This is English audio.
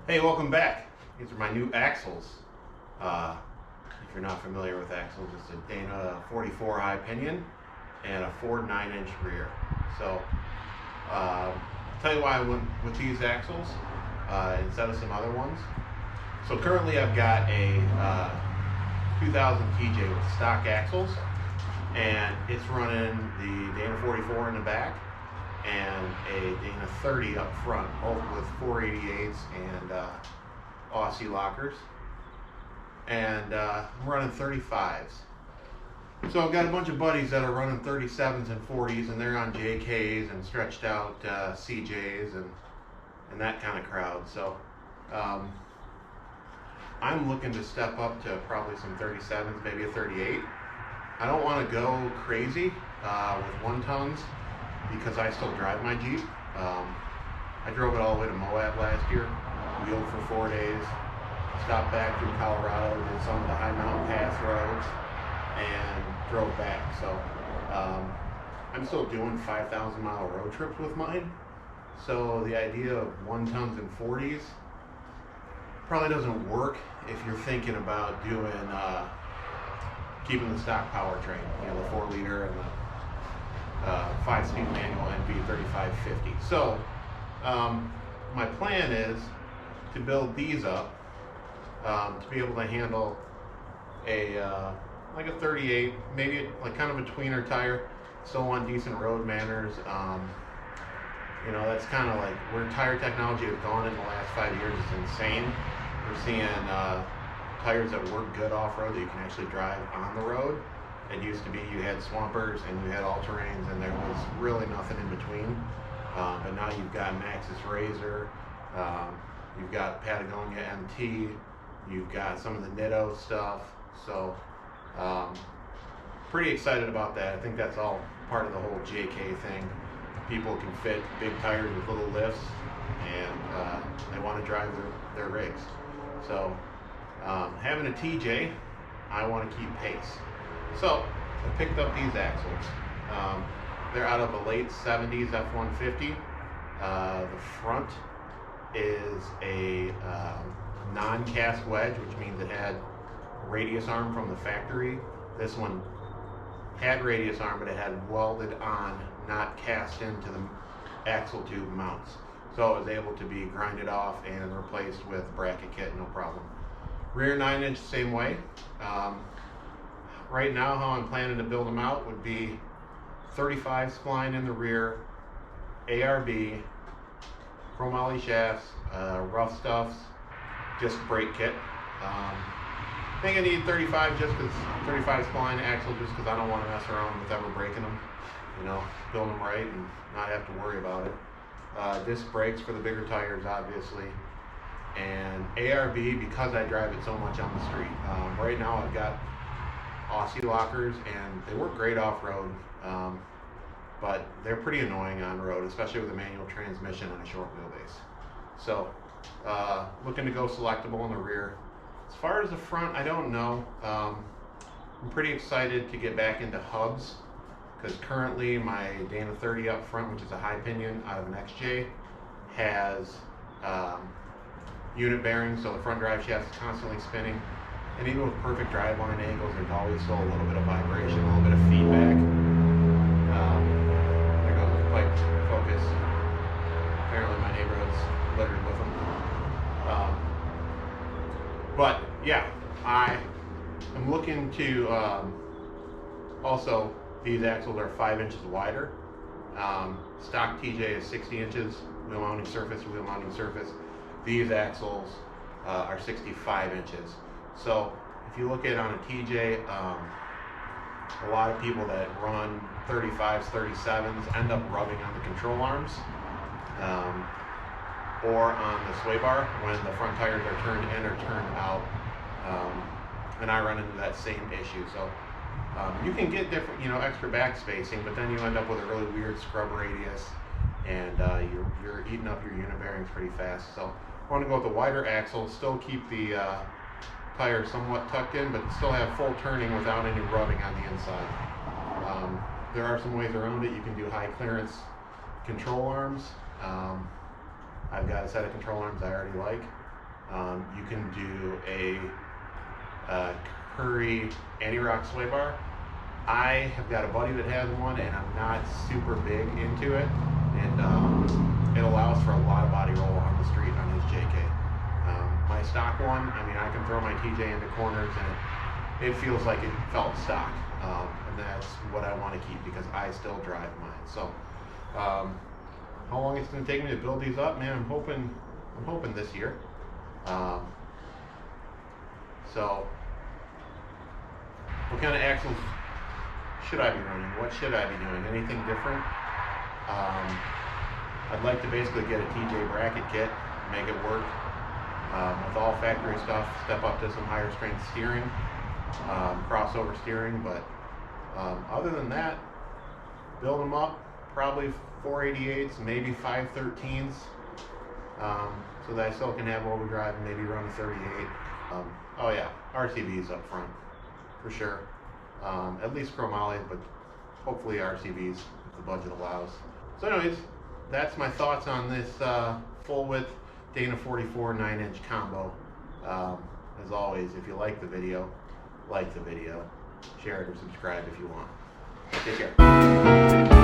Hey, welcome back. These are my new axles. If you're not familiar with axles, it's a Dana44 high pinion and a Ford 9-inch rear. So, I'll tell you why I went with these axles instead of some other ones. So currently I've got a 2000 TJ with stock axles, and it's running the Dana44 in the back and a Dana 30 up front, both with 488s and Aussie lockers. And I'm running 35s. So I've got a bunch of buddies that are running 37s and 40s, and they're on JKs and stretched out CJs and that kind of crowd. So I'm looking to step up to probably some 37s, maybe a 38. I don't want to go crazy with 1 tons because I still drive my Jeep. I drove it all the way to Moab last year, wheeled for 4 days, stopped back through Colorado, did some of the high mountain pass roads, and drove back. So I'm still doing 5,000 mile road trips with mine. So the idea of 1 tons and 40s probably doesn't work if you're thinking about doing keeping the stock powertrain, the 4-liter and the 5-speed manual NV 3550. So my plan is to build these up to be able to handle a like a 38, maybe like kind of a tweener tire. Still want decent road manners. That's kind of like where tire technology has gone in the last 5 years is insane. We're seeing tires that work good off-road that you can actually drive on the road. It used to be you had swampers and you had all-terrains and there was really nothing in between. But now you've got Maxxis Razor, you've got Patagonia MT, you've got some of the Nitto stuff. So pretty excited about that. I think that's all part of the whole JK thing. People can fit big tires with little lifts, and they want to drive their rigs. So having a TJ, I want to keep pace. So I picked up these axles. They're out of a late 70s F-150. The front is a non-cast wedge, which means it had radius arm from the factory. This one had radius arm, but it had welded on, not cast into the axle tube mounts. So it was able to be grinded off and replaced with bracket kit, no problem. Rear 9-inch, same way. Right now, how I'm planning to build them out would be 35 spline in the rear, ARB, chromoly shafts, rough stuffs, just brake kit. I think I need 35 just because 35 spline axle, just because I don't want to mess around with ever breaking them. Build them right and not have to worry about it. Disc brakes for the bigger tires, obviously. And ARB, because I drive it so much on the street. Right now I've got Aussie lockers and they work great off-road, but they're pretty annoying on road, especially with a manual transmission and a short wheelbase. So looking to go selectable in the rear. As far as the front, I don't know. I'm pretty excited to get back into hubs, because currently my Dana 30 up front, which is a high pinion out of an XJ, has unit bearings, so the front drive shaft is constantly spinning. And even with perfect driveline angles, there's always still a little bit of vibration, a little bit of feedback. There goes the pipe focus. Apparently my neighborhood's littered with them. But yeah, I am looking to also, these axles are 5 inches wider. Stock TJ is 60 inches, wheel mounting surface to wheel mounting surface. These axles are 65 inches. So if you look at it on a TJ, a lot of people that run 35s, 37s end up rubbing on the control arms or on the sway bar when the front tires are turned in or turned out. And I run into that same issue. So you can get different, extra back spacing, but then you end up with a really weird scrub radius, and you're eating up your unit bearings pretty fast. So I want to go with a wider axle, still keep the tire somewhat tucked in, but still have full turning without any rubbing on the inside. There are some ways around it. You can do high clearance control arms. I've got a set of control arms I already like. You can do a Curry anti-rock sway bar. I have got a buddy that has one, and I'm not super big into it, and it allows for a lot of body roll on the street on his JK. My stock one, I mean, I can throw my TJ into corners, and it feels like it felt stock, and that's what I want to keep because I still drive mine. So, how long it's going to take me to build these up, man? I'm hoping this year. So, what kind of axles should I be running? What should I be doing? Anything different? I'd like to basically get a TJ bracket kit, make it work with all factory stuff, step up to some higher strength steering, crossover steering, but other than that, build them up, probably 488s, maybe 513s, so that I still can have overdrive and maybe run a 38. Oh yeah, RCVs up front, for sure. At least chromoly, but hopefully RCVs if the budget allows. So anyways, that's my thoughts on this full width Dana44 9-inch combo. As always, if you like the video, share it or subscribe if you want. Take care.